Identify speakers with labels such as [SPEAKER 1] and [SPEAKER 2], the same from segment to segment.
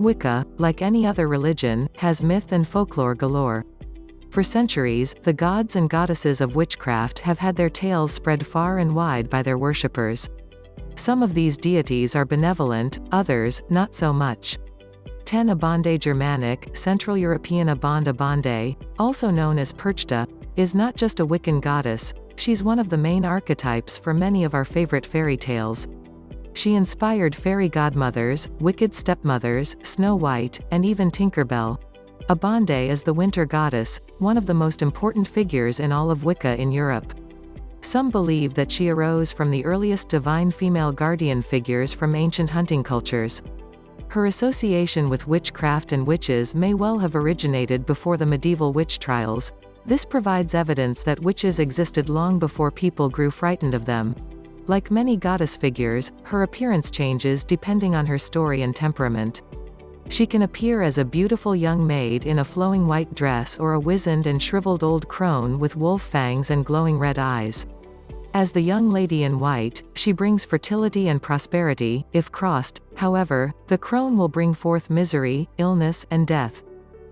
[SPEAKER 1] Wicca, like any other religion, has myth and folklore galore. For centuries, the gods and goddesses of witchcraft have had their tales spread far and wide by their worshippers. Some of these deities are benevolent, others, not so much. 10 Abande Germanic, Central European Abande, also known as Perchta, is not just a Wiccan goddess, she's one of the main archetypes for many of our favorite fairy tales. She inspired fairy godmothers, wicked stepmothers, Snow White, and even Tinker Bell. Abande is the winter goddess, one of the most important figures in all of Wicca in Europe. Some believe that she arose from the earliest divine female guardian figures from ancient hunting cultures. Her association with witchcraft and witches may well have originated before the medieval witch trials. This provides evidence that witches existed long before people grew frightened of them. Like many goddess figures, her appearance changes depending on her story and temperament. She can appear as a beautiful young maid in a flowing white dress or a wizened and shriveled old crone with wolf fangs and glowing red eyes. As the young lady in white, she brings fertility and prosperity. If crossed, however, the crone will bring forth misery, illness, and death.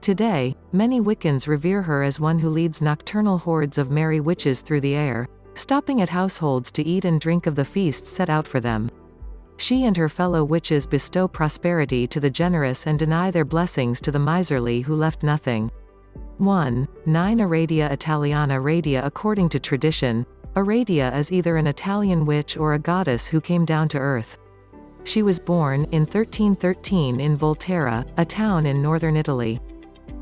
[SPEAKER 1] Today, many Wiccans revere her as one who leads nocturnal hordes of merry witches through the air, stopping at households to eat and drink of the feasts set out for them. She and her fellow witches bestow prosperity to the generous and deny their blessings to the miserly who left nothing. 1. 9 Aradia Italiana. Aradia. According to tradition, Aradia is either an Italian witch or a goddess who came down to earth. She was born in 1313 in Volterra, a town in northern Italy.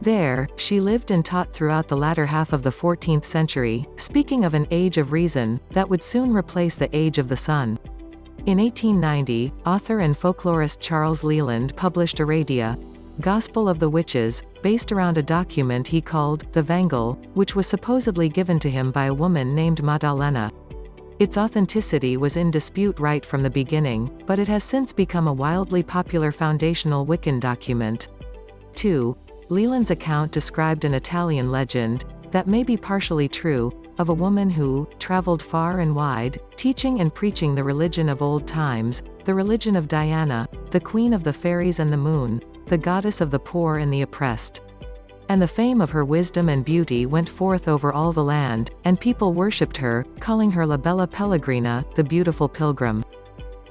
[SPEAKER 1] There, she lived and taught throughout the latter half of the 14th century, speaking of an age of reason that would soon replace the age of the sun. In 1890, author and folklorist Charles Leland published Aradia, Gospel of the Witches, based around a document he called the Vangel, which was supposedly given to him by a woman named Maddalena. Its authenticity was in dispute right from the beginning, but it has since become a wildly popular foundational Wiccan document. 2. Leland's account described an Italian legend, that may be partially true, of a woman who traveled far and wide, teaching and preaching the religion of old times, the religion of Diana, the queen of the fairies and the moon, the goddess of the poor and the oppressed. And the fame of her wisdom and beauty went forth over all the land, and people worshipped her, calling her La Bella Pellegrina, the beautiful pilgrim.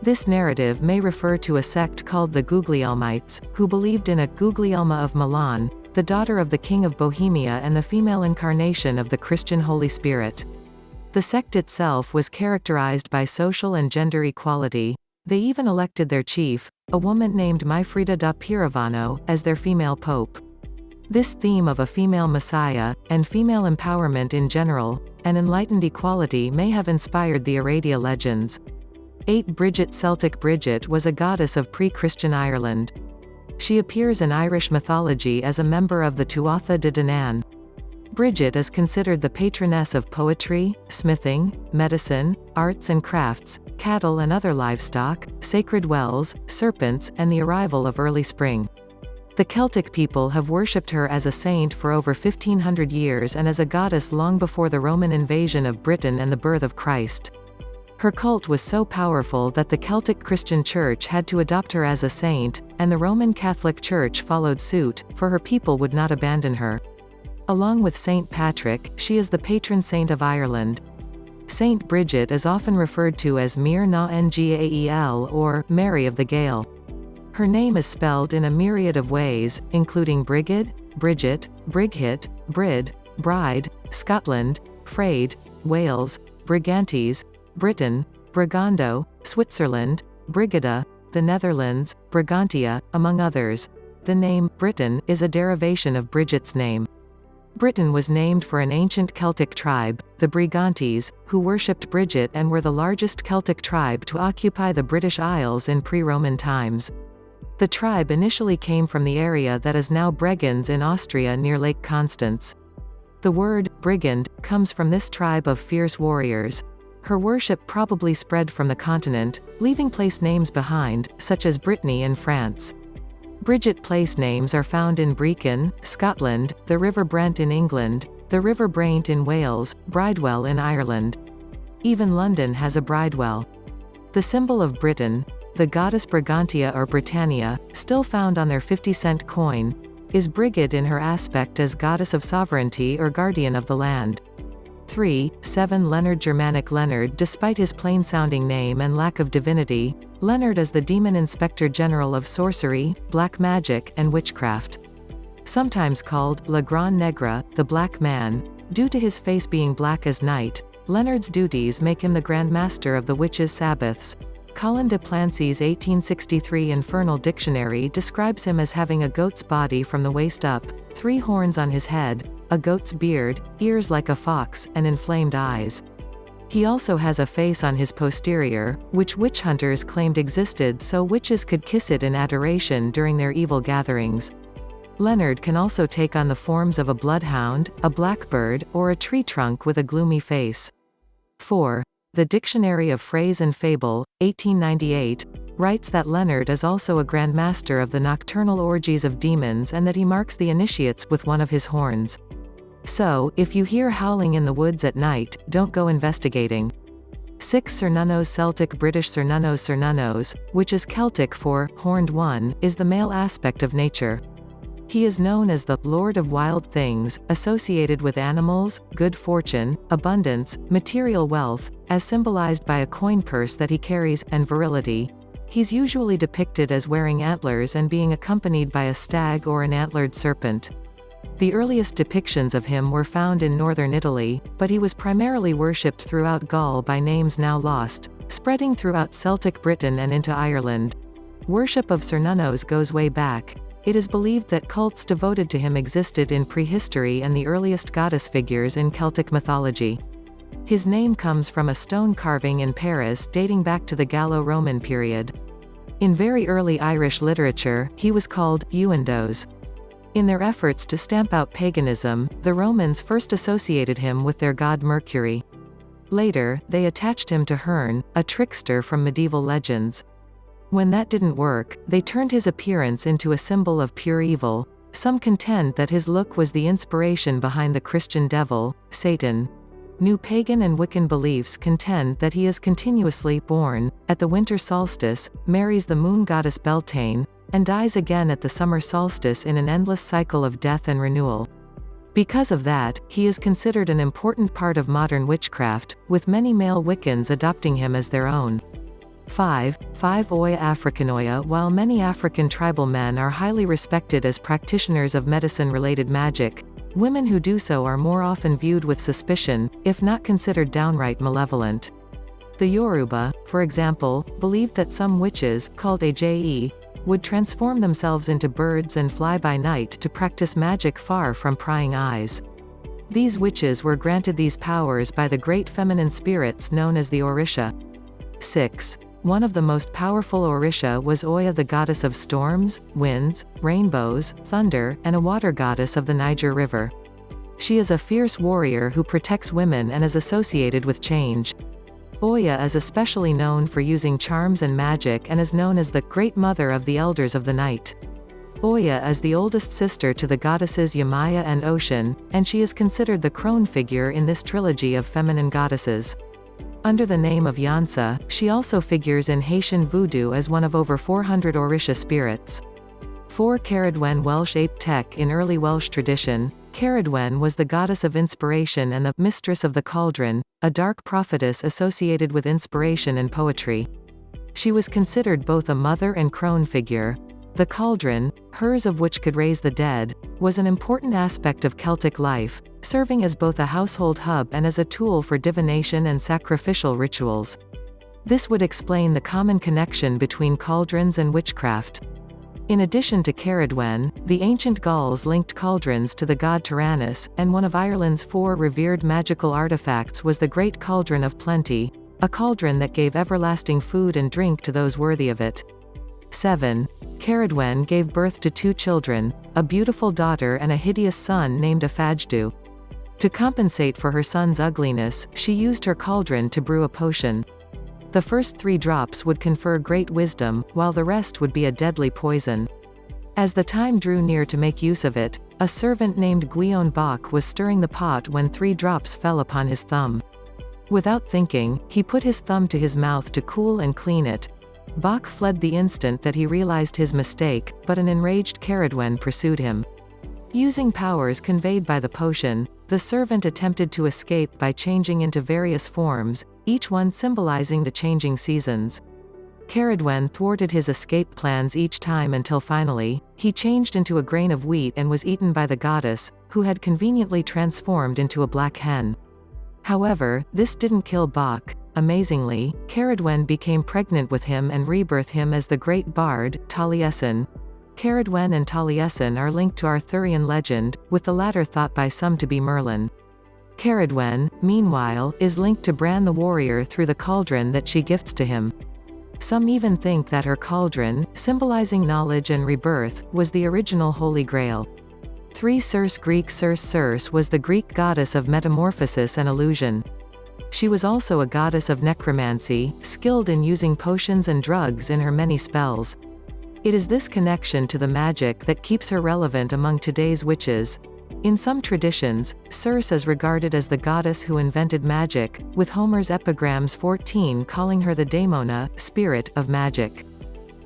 [SPEAKER 1] This narrative may refer to a sect called the Guglielmites, who believed in a Guglielma of Milan, the daughter of the King of Bohemia and the female incarnation of the Christian Holy Spirit. The sect itself was characterized by social and gender equality. They even elected their chief, a woman named Maifrida da Pirovano, as their female pope. This theme of a female messiah, and female empowerment in general, and enlightened equality may have inspired the Aradia legends. 8 Bridget. Celtic. Bridget was a goddess of pre-Christian Ireland. She appears in Irish mythology as a member of the Tuatha De Danann. Bridget is considered the patroness of poetry, smithing, medicine, arts and crafts, cattle and other livestock, sacred wells, serpents, and the arrival of early spring. The Celtic people have worshipped her as a saint for over 1500 years and as a goddess long before the Roman invasion of Britain and the birth of Christ. Her cult was so powerful that the Celtic Christian Church had to adopt her as a saint, and the Roman Catholic Church followed suit, for her people would not abandon her. Along with Saint Patrick, she is the patron saint of Ireland. Saint Bridget is often referred to as Mir na Ngael or Mary of the Gale. Her name is spelled in a myriad of ways, including Brigid, Bridget, Brighit, Brid, Bride, Scotland, Fraid, Wales, Brigantes, Britain, Brigando, Switzerland, Brigida, the Netherlands, Brigantia, among others. The name Britain is a derivation of Bridget's name. Britain was named for an ancient Celtic tribe, the Brigantes, who worshipped Bridget and were the largest Celtic tribe to occupy the British Isles in pre-Roman times. The tribe initially came from the area that is now Bregenz in Austria near Lake Constance. The word brigand comes from this tribe of fierce warriors. Her worship probably spread from the continent, leaving place names behind, such as Brittany in France. Bridget place names are found in Brecon, Scotland, the River Brent in England, the River Braint in Wales, Bridewell in Ireland. Even London has a Bridewell. The symbol of Britain, the goddess Brigantia or Britannia, still found on their 50-cent coin, is Brigid in her aspect as goddess of sovereignty or guardian of the land. 3. 7. Leonard Germanic Leonard. Despite his plain-sounding name and lack of divinity, Leonard is the demon inspector general of sorcery, black magic, and witchcraft. Sometimes called Le Grand Negre, the Black Man, due to his face being black as night, Leonard's duties make him the grandmaster of the witches' sabbaths. Colin de Plancy's 1863 Infernal Dictionary describes him as having a goat's body from the waist up, 3 horns on his head, a goat's beard, ears like a fox, and inflamed eyes. He also has a face on his posterior, which witch hunters claimed existed so witches could kiss it in adoration during their evil gatherings. Leonard can also take on the forms of a bloodhound, a blackbird, or a tree trunk with a gloomy face. 4. The Dictionary of Phrase and Fable, 1898, writes that Leonard is also a grandmaster of the nocturnal orgies of demons and that he marks the initiates with one of his horns. So, if you hear howling in the woods at night, don't go investigating. 6. Cernunnos Celtic British Cernunnos, which is Celtic for horned one, is the male aspect of nature. He is known as the Lord of Wild Things, associated with animals, good fortune, abundance, material wealth, as symbolized by a coin purse that he carries, and virility. He's usually depicted as wearing antlers and being accompanied by a stag or an antlered serpent. The earliest depictions of him were found in northern Italy, but he was primarily worshipped throughout Gaul by names now lost, spreading throughout Celtic Britain and into Ireland. Worship of Cernunnos goes way back. It is believed that cults devoted to him existed in prehistory and the earliest goddess figures in Celtic mythology. His name comes from a stone carving in Paris dating back to the Gallo-Roman period. In very early Irish literature, he was called Ewandos. In their efforts to stamp out paganism, the Romans first associated him with their god Mercury. Later, they attached him to Herne, a trickster from medieval legends. When that didn't work, they turned his appearance into a symbol of pure evil. Some contend that his look was the inspiration behind the Christian devil, Satan. New pagan and Wiccan beliefs contend that he is continuously born at the winter solstice, marries the moon goddess Beltane, and dies again at the summer solstice in an endless cycle of death and renewal. Because of that, he is considered an important part of modern witchcraft, with many male Wiccans adopting him as their own. 5. Oya Africanoya. While many African tribal men are highly respected as practitioners of medicine-related magic, women who do so are more often viewed with suspicion, if not considered downright malevolent. The Yoruba, for example, believed that some witches, called Ajayi, would transform themselves into birds and fly by night to practice magic far from prying eyes. These witches were granted these powers by the great feminine spirits known as the Orisha. 6. One of the most powerful Orisha was Oya, the goddess of storms, winds, rainbows, thunder, and a water goddess of the Niger River. She is a fierce warrior who protects women and is associated with change. Oya is especially known for using charms and magic and is known as the Great Mother of the Elders of the Night. Oya is the oldest sister to the goddesses Yemaya and Oshun, and she is considered the crone figure in this trilogy of feminine goddesses. Under the name of Yansa, she also figures in Haitian voodoo as one of over 400 Orisha spirits. 4. Caradwen Welsh Ape Tech. In early Welsh tradition, Caradwen was the goddess of inspiration and the mistress of the cauldron, a dark prophetess associated with inspiration and poetry. She was considered both a mother and crone figure. The cauldron, hers of which could raise the dead, was an important aspect of Celtic life, serving as both a household hub and as a tool for divination and sacrificial rituals. This would explain the common connection between cauldrons and witchcraft. In addition to Caradwen, the ancient Gauls linked cauldrons to the god Tyrannus, and one of Ireland's 4 revered magical artifacts was the Great Cauldron of Plenty, a cauldron that gave everlasting food and drink to those worthy of it. 7. Caradwen gave birth to 2 children, a beautiful daughter and a hideous son named Afajdu. To compensate for her son's ugliness, she used her cauldron to brew a potion. The first 3 drops would confer great wisdom, while the rest would be a deadly poison. As the time drew near to make use of it, a servant named Guion Bach was stirring the pot when 3 drops fell upon his thumb. Without thinking, he put his thumb to his mouth to cool and clean it. Bok fled the instant that he realized his mistake, but an enraged Ceridwen pursued him. Using powers conveyed by the potion, the servant attempted to escape by changing into various forms, each one symbolizing the changing seasons. Ceridwen thwarted his escape plans each time until finally, he changed into a grain of wheat and was eaten by the goddess, who had conveniently transformed into a black hen. However, this didn't kill Bok. Amazingly, Ceridwen became pregnant with him and rebirthed him as the great bard, Taliesin. Ceridwen and Taliesin are linked to Arthurian legend, with the latter thought by some to be Merlin. Ceridwen, meanwhile, is linked to Bran the warrior through the cauldron that she gifts to him. Some even think that her cauldron, symbolizing knowledge and rebirth, was the original Holy Grail. 3 Circe Greek Circe was the Greek goddess of metamorphosis and illusion. She was also a goddess of necromancy, skilled in using potions and drugs in her many spells. It is this connection to the magic that keeps her relevant among today's witches. In some traditions, Circe is regarded as the goddess who invented magic, with Homer's Epigrams 14 calling her the daimona, spirit, of magic.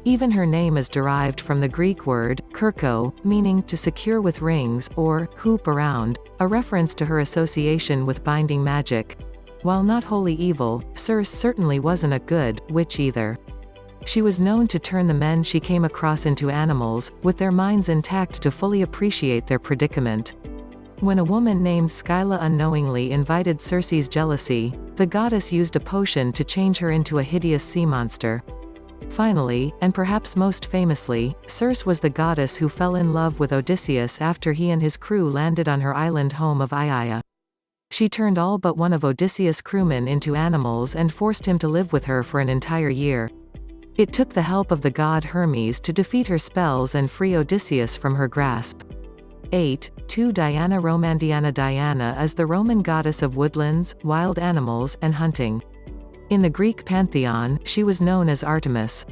[SPEAKER 1] Even her name is derived from the Greek word, kirko, meaning to secure with rings, or hoop around, a reference to her association with binding magic. While not wholly evil, Circe certainly wasn't a good witch either. She was known to turn the men she came across into animals, with their minds intact to fully appreciate their predicament. When a woman named Scylla unknowingly invited Circe's jealousy, the goddess used a potion to change her into a hideous sea monster. Finally, and perhaps most famously, Circe was the goddess who fell in love with Odysseus after he and his crew landed on her island home of Aiaia. She turned all but one of Odysseus' crewmen into animals and forced him to live with her for an entire year. It took the help of the god Hermes to defeat her spells and free Odysseus from her grasp. 8. 2 Diana Romandiana. Diana is the Roman goddess of woodlands, wild animals, and hunting. In the Greek pantheon, she was known as Artemis.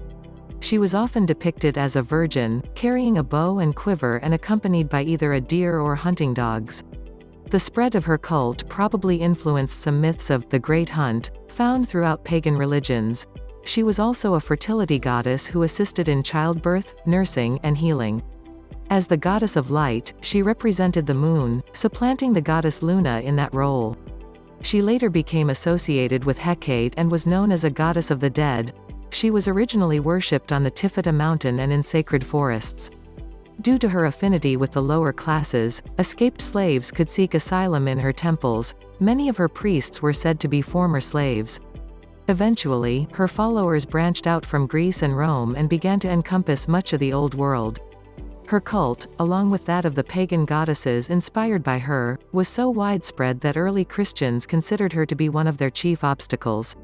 [SPEAKER 1] She was often depicted as a virgin, carrying a bow and quiver and accompanied by either a deer or hunting dogs. The spread of her cult probably influenced some myths of the Great Hunt, found throughout pagan religions. She was also a fertility goddess who assisted in childbirth, nursing, and healing. As the goddess of light, she represented the moon, supplanting the goddess Luna in that role. She later became associated with Hecate and was known as a goddess of the dead. She was originally worshipped on the Tuatha mountain and in sacred forests. Due to her affinity with the lower classes, escaped slaves could seek asylum in her temples. Many of her priests were said to be former slaves. Eventually, her followers branched out from Greece and Rome and began to encompass much of the Old World. Her cult, along with that of the pagan goddesses inspired by her, was so widespread that early Christians considered her to be one of their chief obstacles.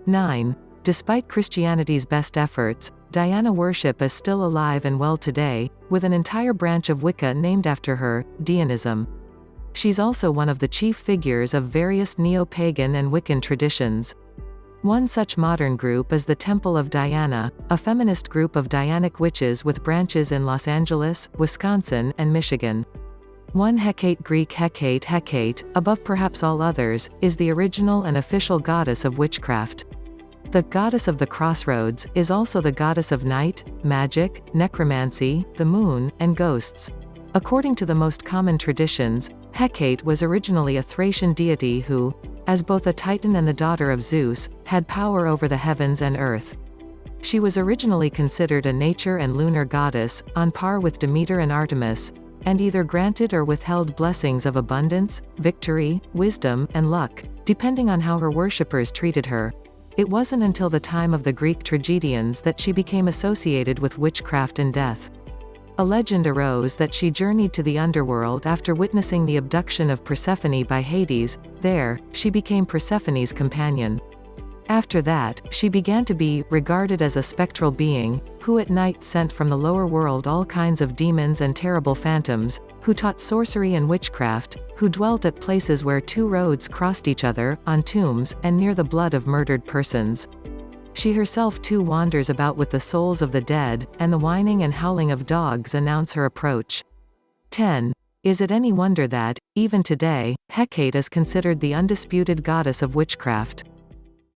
[SPEAKER 1] 9. Despite Christianity's best efforts, Diana worship is still alive and well today, with an entire branch of Wicca named after her, Dianism. She's also one of the chief figures of various neo-pagan and Wiccan traditions. One such modern group is the Temple of Diana, a feminist group of Dianic witches with branches in Los Angeles, Wisconsin, and Michigan. One Hecate, Greek Hecate, above perhaps all others, is the original and official goddess of witchcraft. The goddess of the crossroads is also the goddess of night, magic, necromancy, the moon, and ghosts. According to the most common traditions, Hecate was originally a Thracian deity who, as both a Titan and the daughter of Zeus, had power over the heavens and earth. She was originally considered a nature and lunar goddess, on par with Demeter and Artemis, and either granted or withheld blessings of abundance, victory, wisdom, and luck, depending on how her worshippers treated her. It wasn't until the time of the Greek tragedians that she became associated with witchcraft and death. A legend arose that she journeyed to the underworld after witnessing the abduction of Persephone by Hades. There, she became Persephone's companion. After that, she began to be regarded as a spectral being, who at night sent from the lower world all kinds of demons and terrible phantoms, who taught sorcery and witchcraft, who dwelt at places where 2 roads crossed each other, on tombs, and near the blood of murdered persons. She herself too wanders about with the souls of the dead, and the whining and howling of dogs announce her approach. 10. Is it any wonder that, even today, Hecate is considered the undisputed goddess of witchcraft?